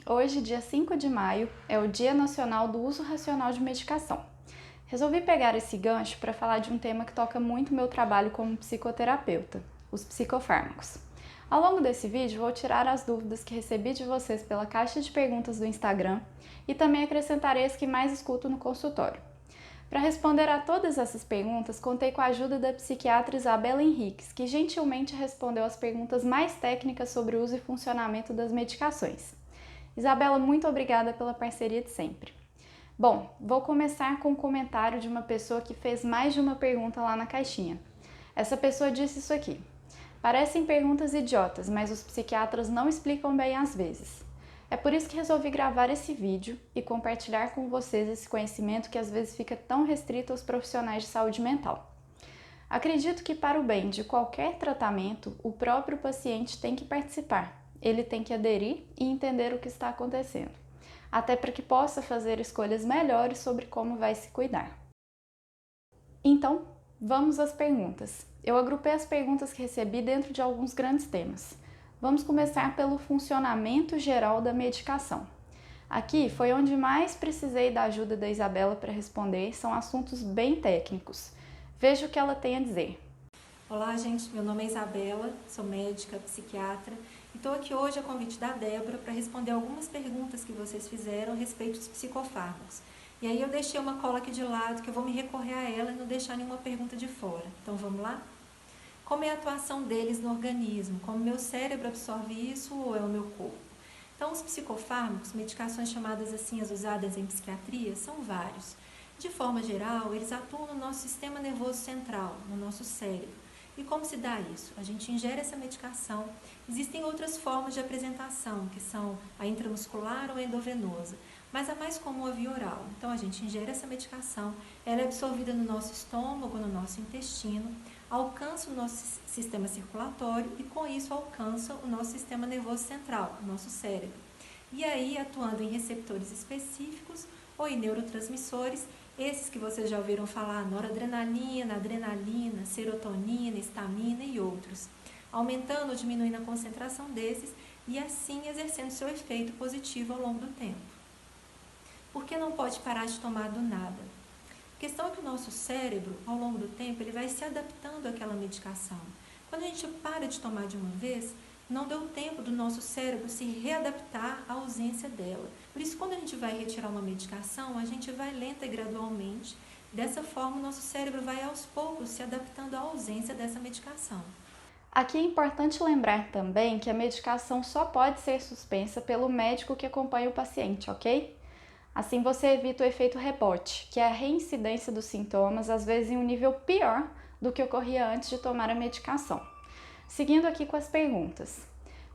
Hoje, dia 5 de maio, é o Dia Nacional do Uso Racional de Medicação. Resolvi pegar esse gancho para falar de um tema que toca muito meu trabalho como psicoterapeuta, os psicofármacos. Ao longo desse vídeo, vou tirar as dúvidas que recebi de vocês pela caixa de perguntas do Instagram e também acrescentarei as que mais escuto no consultório. Para responder a todas essas perguntas, contei com a ajuda da psiquiatra Isabela Henriques, que gentilmente respondeu as perguntas mais técnicas sobre o uso e funcionamento das medicações. Isabela, muito obrigada pela parceria de sempre. Bom, vou começar com um comentário de uma pessoa que fez mais de uma pergunta lá na caixinha. Essa pessoa disse isso aqui: parecem perguntas idiotas, mas os psiquiatras não explicam bem às vezes. É por isso que resolvi gravar esse vídeo e compartilhar com vocês esse conhecimento que às vezes fica tão restrito aos profissionais de saúde mental. Acredito que para o bem de qualquer tratamento, o próprio paciente tem que participar. Ele tem que aderir e entender o que está acontecendo, até para que possa fazer escolhas melhores sobre como vai se cuidar. Então, vamos às perguntas. Eu agrupei as perguntas que recebi dentro de alguns grandes temas. Vamos começar pelo funcionamento geral da medicação. Aqui foi onde mais precisei da ajuda da Isabela para responder, são assuntos bem técnicos. Veja o que ela tem a dizer. Olá, gente. Meu nome é Isabela, sou médica, psiquiatra e estou aqui hoje a convite da Débora para responder algumas perguntas que vocês fizeram a respeito dos psicofármacos. E aí eu deixei uma cola aqui de lado que eu vou me recorrer a ela e não deixar nenhuma pergunta de fora. Então vamos lá? Como é a atuação deles no organismo? Como meu cérebro absorve isso ou é o meu corpo? Então, os psicofármacos, medicações chamadas assim as usadas em psiquiatria, são vários. De forma geral, eles atuam no nosso sistema nervoso central, no nosso cérebro. E como se dá isso? A gente ingere essa medicação. Existem outras formas de apresentação, que são a intramuscular ou a endovenosa, mas a mais comum é a via oral. Então, a gente ingere essa medicação, ela é absorvida no nosso estômago, no nosso intestino, alcança o nosso sistema circulatório e, com isso, alcança o nosso sistema nervoso central, o nosso cérebro. E aí, atuando em receptores específicos ou em neurotransmissores, esses que vocês já ouviram falar, noradrenalina, adrenalina, serotonina, histamina e outros, aumentando ou diminuindo a concentração desses e assim exercendo seu efeito positivo ao longo do tempo. Por que não pode parar de tomar do nada? A questão é que o nosso cérebro, ao longo do tempo, ele vai se adaptando àquela medicação. Quando a gente para de tomar de uma vez, não deu tempo do nosso cérebro se readaptar à ausência dela. Por isso, quando a gente vai retirar uma medicação, a gente vai lenta e gradualmente. Dessa forma, o nosso cérebro vai aos poucos se adaptando à ausência dessa medicação. Aqui é importante lembrar também que a medicação só pode ser suspensa pelo médico que acompanha o paciente, ok? Assim você evita o efeito rebote, que é a reincidência dos sintomas, às vezes em um nível pior do que ocorria antes de tomar a medicação. Seguindo aqui com as perguntas.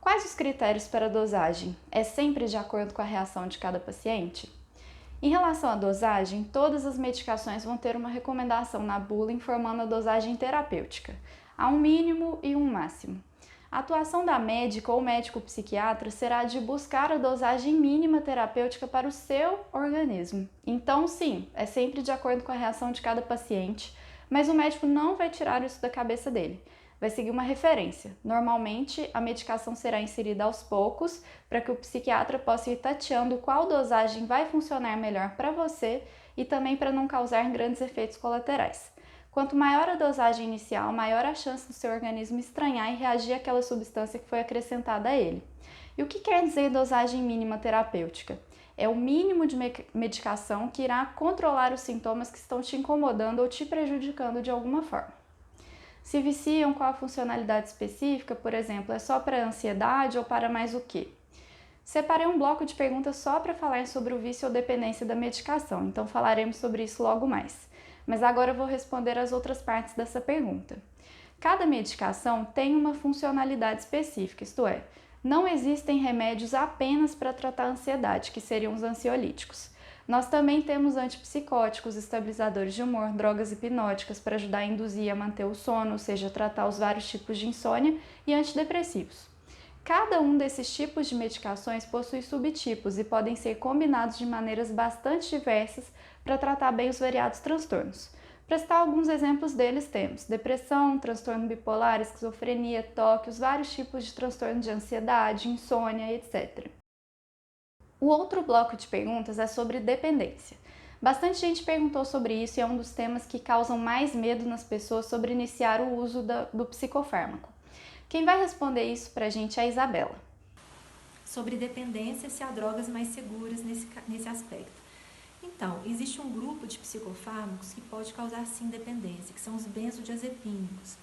Quais os critérios para a dosagem? É sempre de acordo com a reação de cada paciente? Em relação à dosagem, todas as medicações vão ter uma recomendação na bula informando a dosagem terapêutica. Há um mínimo e um máximo. A atuação da médica ou médico psiquiatra será de buscar a dosagem mínima terapêutica para o seu organismo. Então, sim, é sempre de acordo com a reação de cada paciente, mas o médico não vai tirar isso da cabeça dele. Vai seguir uma referência. Normalmente, a medicação será inserida aos poucos para que o psiquiatra possa ir tateando qual dosagem vai funcionar melhor para você e também para não causar grandes efeitos colaterais. Quanto maior a dosagem inicial, maior a chance do seu organismo estranhar e reagir àquela substância que foi acrescentada a ele. E o que quer dizer dosagem mínima terapêutica? É o mínimo de medicação que irá controlar os sintomas que estão te incomodando ou te prejudicando de alguma forma. Se viciam, qual a funcionalidade específica, por exemplo, é só para ansiedade ou para mais o quê? Separei um bloco de perguntas só para falar sobre o vício ou dependência da medicação, então falaremos sobre isso logo mais. Mas agora eu vou responder as outras partes dessa pergunta. Cada medicação tem uma funcionalidade específica, isto é, não existem remédios apenas para tratar a ansiedade, que seriam os ansiolíticos. Nós também temos antipsicóticos, estabilizadores de humor, drogas hipnóticas para ajudar a induzir e a manter o sono, ou seja, tratar os vários tipos de insônia, e antidepressivos. Cada um desses tipos de medicações possui subtipos e podem ser combinados de maneiras bastante diversas para tratar bem os variados transtornos. Para citar alguns exemplos deles, temos depressão, transtorno bipolar, esquizofrenia, toque, os vários tipos de transtorno de ansiedade, insônia, etc. O outro bloco de perguntas é sobre dependência. Bastante gente perguntou sobre isso e é um dos temas que causam mais medo nas pessoas sobre iniciar o uso do psicofármaco. Quem vai responder isso pra gente é a Isabela. Sobre dependência, se há drogas mais seguras nesse aspecto. Então, existe um grupo de psicofármacos que pode causar sim dependência, que são os benzodiazepínicos.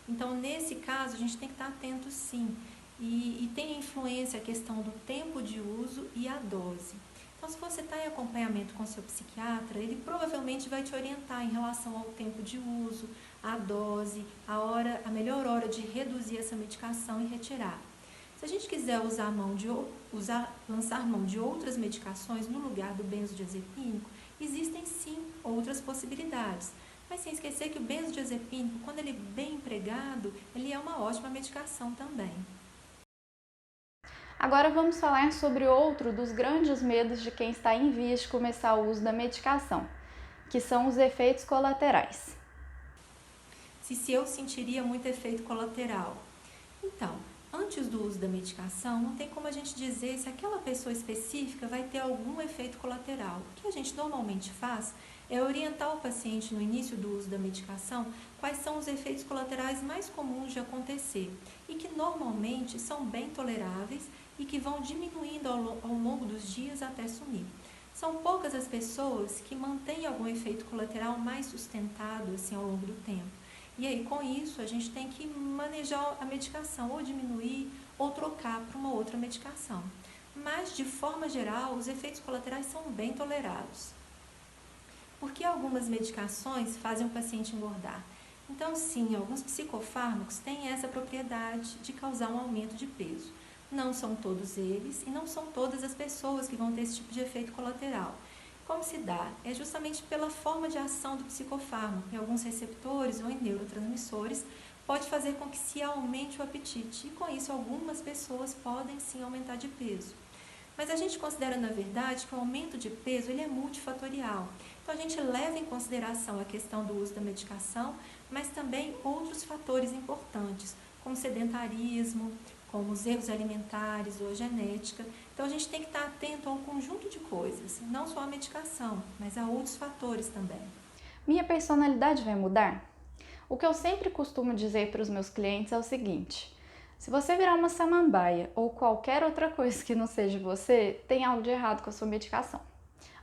Então, nesse caso, a gente tem que estar atento sim. E tem influência a questão do tempo de uso e a dose. Então, se você está em acompanhamento com seu psiquiatra, ele provavelmente vai te orientar em relação ao tempo de uso, a dose, a melhor hora de reduzir essa medicação e retirar. Se a gente quiser lançar mão de outras medicações no lugar do benzodiazepínico, existem sim outras possibilidades. Mas sem esquecer que o benzodiazepínico, quando ele é bem empregado, ele é uma ótima medicação também. Agora vamos falar sobre outro dos grandes medos de quem está em vias de começar o uso da medicação, que são os efeitos colaterais. Se eu sentiria muito efeito colateral. Então, antes do uso da medicação, não tem como a gente dizer se aquela pessoa específica vai ter algum efeito colateral. O que a gente normalmente faz é orientar o paciente no início do uso da medicação quais são os efeitos colaterais mais comuns de acontecer e que normalmente são bem toleráveis e que vão diminuindo ao longo dos dias até sumir. São poucas as pessoas que mantêm algum efeito colateral mais sustentado assim, ao longo do tempo. E aí, com isso, a gente tem que manejar a medicação, ou diminuir, ou trocar para uma outra medicação. Mas, de forma geral, os efeitos colaterais são bem tolerados. Porque algumas medicações fazem o paciente engordar. Então, sim, alguns psicofármacos têm essa propriedade de causar um aumento de peso. Não são todos eles e não são todas as pessoas que vão ter esse tipo de efeito colateral. Como se dá? É justamente pela forma de ação do psicofármaco em alguns receptores ou em neurotransmissores, pode fazer com que se aumente o apetite e com isso algumas pessoas podem sim aumentar de peso. Mas a gente considera na verdade que o aumento de peso ele é multifatorial. Então a gente leva em consideração a questão do uso da medicação, mas também outros fatores importantes, como sedentarismo, como os erros alimentares ou a genética. Então, a gente tem que estar atento a um conjunto de coisas, não só a medicação, mas a outros fatores também. Minha personalidade vai mudar? O que eu sempre costumo dizer para os meus clientes é o seguinte: se você virar uma samambaia ou qualquer outra coisa que não seja você, tem algo de errado com a sua medicação.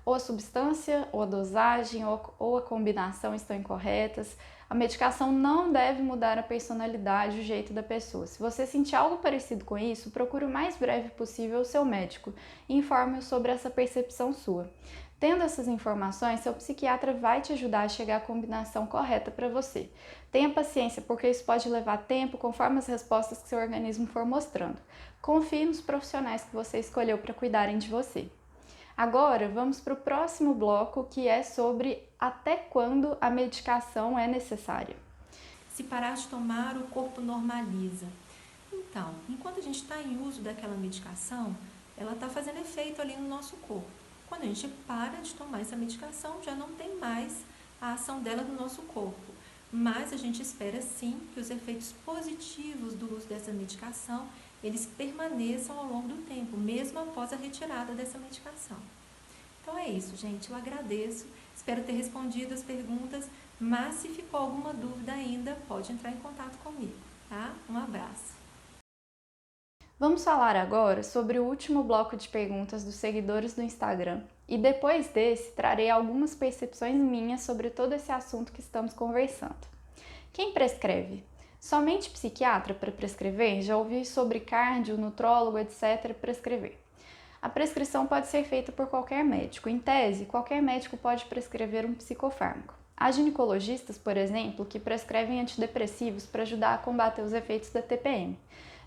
Ou a substância, ou a dosagem, ou a combinação estão incorretas. A medicação não deve mudar a personalidade, o jeito da pessoa. Se você sentir algo parecido com isso, procure o mais breve possível o seu médico e informe-o sobre essa percepção sua. Tendo essas informações, seu psiquiatra vai te ajudar a chegar à combinação correta para você. Tenha paciência, porque isso pode levar tempo conforme as respostas que seu organismo for mostrando. Confie nos profissionais que você escolheu para cuidarem de você. Agora, vamos para o próximo bloco, que é sobre até quando a medicação é necessária. Se parar de tomar, o corpo normaliza. Então, enquanto a gente está em uso daquela medicação, ela está fazendo efeito ali no nosso corpo. Quando a gente para de tomar essa medicação, já não tem mais a ação dela no nosso corpo. Mas a gente espera sim que os efeitos positivos do uso dessa medicação eles permaneçam ao longo do tempo, mesmo após a retirada dessa medicação. Então é isso, gente. Eu agradeço. Espero ter respondido as perguntas, mas se ficou alguma dúvida ainda, pode entrar em contato comigo, tá? Um abraço. Vamos falar agora sobre o último bloco de perguntas dos seguidores do Instagram e depois desse trarei algumas percepções minhas sobre todo esse assunto que estamos conversando. Quem prescreve? Somente psiquiatra para prescrever? Já ouvi sobre cardio, nutrólogo, etc. prescrever. A prescrição pode ser feita por qualquer médico. Em tese, qualquer médico pode prescrever um psicofármaco. Há ginecologistas, por exemplo, que prescrevem antidepressivos para ajudar a combater os efeitos da TPM.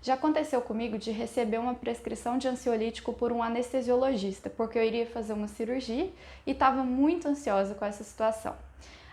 Já aconteceu comigo de receber uma prescrição de ansiolítico por um anestesiologista, porque eu iria fazer uma cirurgia e estava muito ansiosa com essa situação.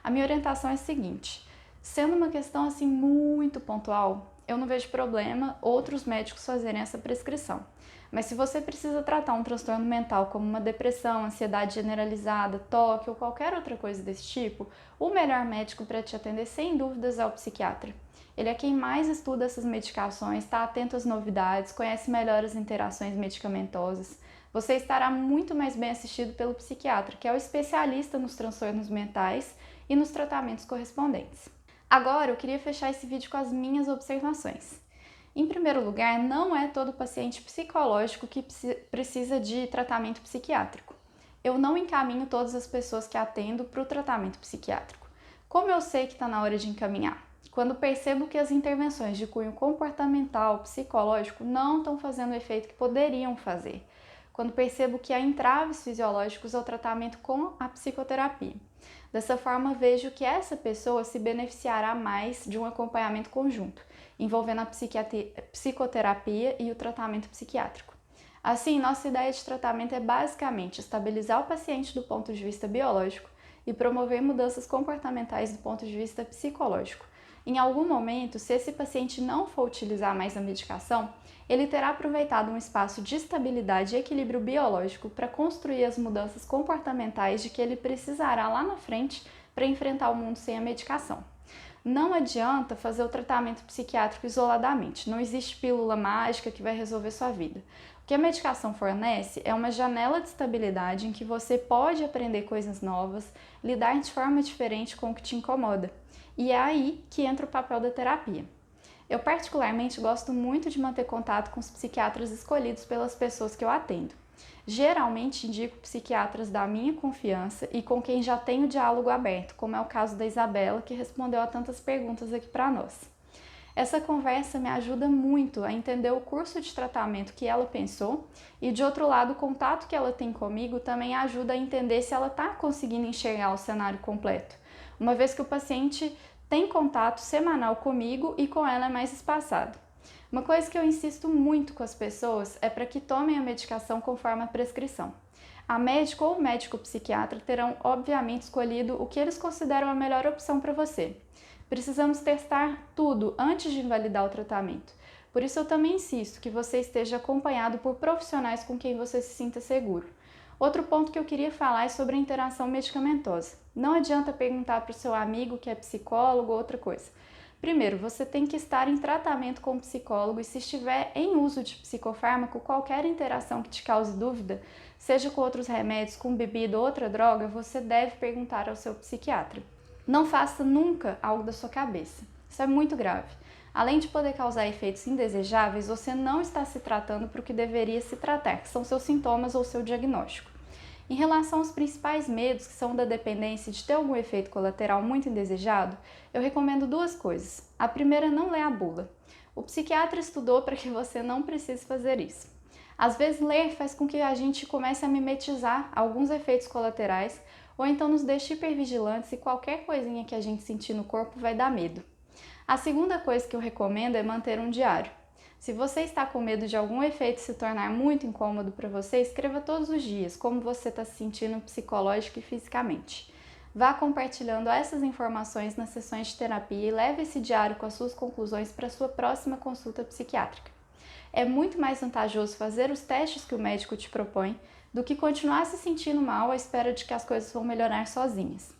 A minha orientação é a seguinte: sendo uma questão assim muito pontual, eu não vejo problema outros médicos fazerem essa prescrição. Mas se você precisa tratar um transtorno mental como uma depressão, ansiedade generalizada, toque ou qualquer outra coisa desse tipo, o melhor médico para te atender sem dúvidas é o psiquiatra. Ele é quem mais estuda essas medicações, está atento às novidades, conhece melhor as interações medicamentosas. Você estará muito mais bem assistido pelo psiquiatra, que é o especialista nos transtornos mentais e nos tratamentos correspondentes. Agora, eu queria fechar esse vídeo com as minhas observações. Em primeiro lugar, não é todo paciente psicológico que precisa de tratamento psiquiátrico. Eu não encaminho todas as pessoas que atendo para o tratamento psiquiátrico. Como eu sei que está na hora de encaminhar? Quando percebo que as intervenções de cunho comportamental, psicológico não estão fazendo o efeito que poderiam fazer. Quando percebo que há entraves fisiológicos ao tratamento com a psicoterapia. Dessa forma, vejo que essa pessoa se beneficiará mais de um acompanhamento conjunto, envolvendo a psicoterapia e o tratamento psiquiátrico. Assim, nossa ideia de tratamento é basicamente estabilizar o paciente do ponto de vista biológico e promover mudanças comportamentais do ponto de vista psicológico. Em algum momento, se esse paciente não for utilizar mais a medicação, ele terá aproveitado um espaço de estabilidade e equilíbrio biológico para construir as mudanças comportamentais de que ele precisará lá na frente para enfrentar o mundo sem a medicação. Não adianta fazer o tratamento psiquiátrico isoladamente, não existe pílula mágica que vai resolver sua vida. O que a medicação fornece é uma janela de estabilidade em que você pode aprender coisas novas, lidar de forma diferente com o que te incomoda. E é aí que entra o papel da terapia. Eu particularmente gosto muito de manter contato com os psiquiatras escolhidos pelas pessoas que eu atendo. Geralmente indico psiquiatras da minha confiança e com quem já tenho diálogo aberto, como é o caso da Isabela, que respondeu a tantas perguntas aqui para nós. Essa conversa me ajuda muito a entender o curso de tratamento que ela pensou e, de outro lado, o contato que ela tem comigo também ajuda a entender se ela está conseguindo enxergar o cenário completo, uma vez que o paciente tem contato semanal comigo e com ela é mais espaçado. Uma coisa que eu insisto muito com as pessoas é para que tomem a medicação conforme a prescrição. A médica ou o médico psiquiatra terão, obviamente, escolhido o que eles consideram a melhor opção para você. Precisamos testar tudo antes de invalidar o tratamento. Por isso eu também insisto que você esteja acompanhado por profissionais com quem você se sinta seguro. Outro ponto que eu queria falar é sobre a interação medicamentosa. Não adianta perguntar para o seu amigo que é psicólogo ou outra coisa. Primeiro, você tem que estar em tratamento com o psicólogo e se estiver em uso de psicofármaco, qualquer interação que te cause dúvida, seja com outros remédios, com bebida ou outra droga, você deve perguntar ao seu psiquiatra. Não faça nunca algo da sua cabeça. Isso é muito grave. Além de poder causar efeitos indesejáveis, você não está se tratando para o que deveria se tratar, que são seus sintomas ou seu diagnóstico. Em relação aos principais medos, que são da dependência e de ter algum efeito colateral muito indesejado, eu recomendo duas coisas. A primeira, não lê a bula. O psiquiatra estudou para que você não precise fazer isso. Às vezes, ler faz com que a gente comece a mimetizar alguns efeitos colaterais ou então nos deixe hipervigilantes e qualquer coisinha que a gente sentir no corpo vai dar medo. A segunda coisa que eu recomendo é manter um diário. Se você está com medo de algum efeito se tornar muito incômodo para você, escreva todos os dias como você está se sentindo psicológico e fisicamente. Vá compartilhando essas informações nas sessões de terapia e leve esse diário com as suas conclusões para a sua próxima consulta psiquiátrica. É muito mais vantajoso fazer os testes que o médico te propõe do que continuar se sentindo mal à espera de que as coisas vão melhorar sozinhas.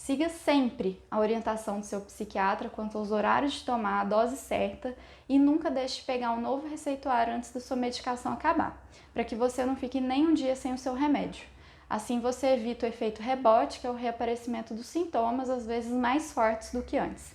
Siga sempre a orientação do seu psiquiatra quanto aos horários de tomar a dose certa e nunca deixe de pegar um novo receituário antes da sua medicação acabar, para que você não fique nem um dia sem o seu remédio. Assim você evita o efeito rebote, que é o reaparecimento dos sintomas, às vezes mais fortes do que antes.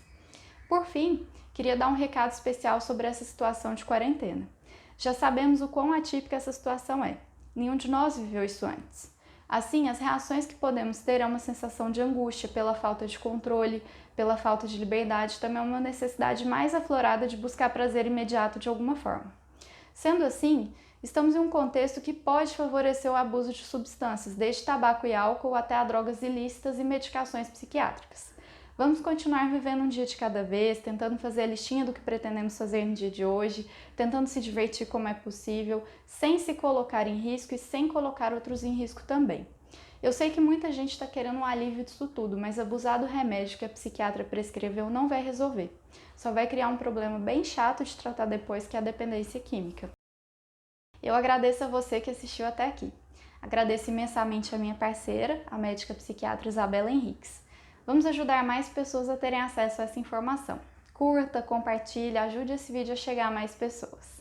Por fim, queria dar um recado especial sobre essa situação de quarentena. Já sabemos o quão atípica essa situação é. Nenhum de nós viveu isso antes. Assim, as reações que podemos ter é uma sensação de angústia pela falta de controle, pela falta de liberdade, também é uma necessidade mais aflorada de buscar prazer imediato de alguma forma. Sendo assim, estamos em um contexto que pode favorecer o abuso de substâncias, desde tabaco e álcool até a drogas ilícitas e medicações psiquiátricas. Vamos continuar vivendo um dia de cada vez, tentando fazer a listinha do que pretendemos fazer no dia de hoje, tentando se divertir como é possível, sem se colocar em risco e sem colocar outros em risco também. Eu sei que muita gente está querendo um alívio disso tudo, mas abusar do remédio que a psiquiatra prescreveu não vai resolver. Só vai criar um problema bem chato de tratar depois, que é a dependência química. Eu agradeço a você que assistiu até aqui. Agradeço imensamente a minha parceira, a médica psiquiatra Isabela Henriques. Vamos ajudar mais pessoas a terem acesso a essa informação. Curta, compartilhe, ajude esse vídeo a chegar a mais pessoas.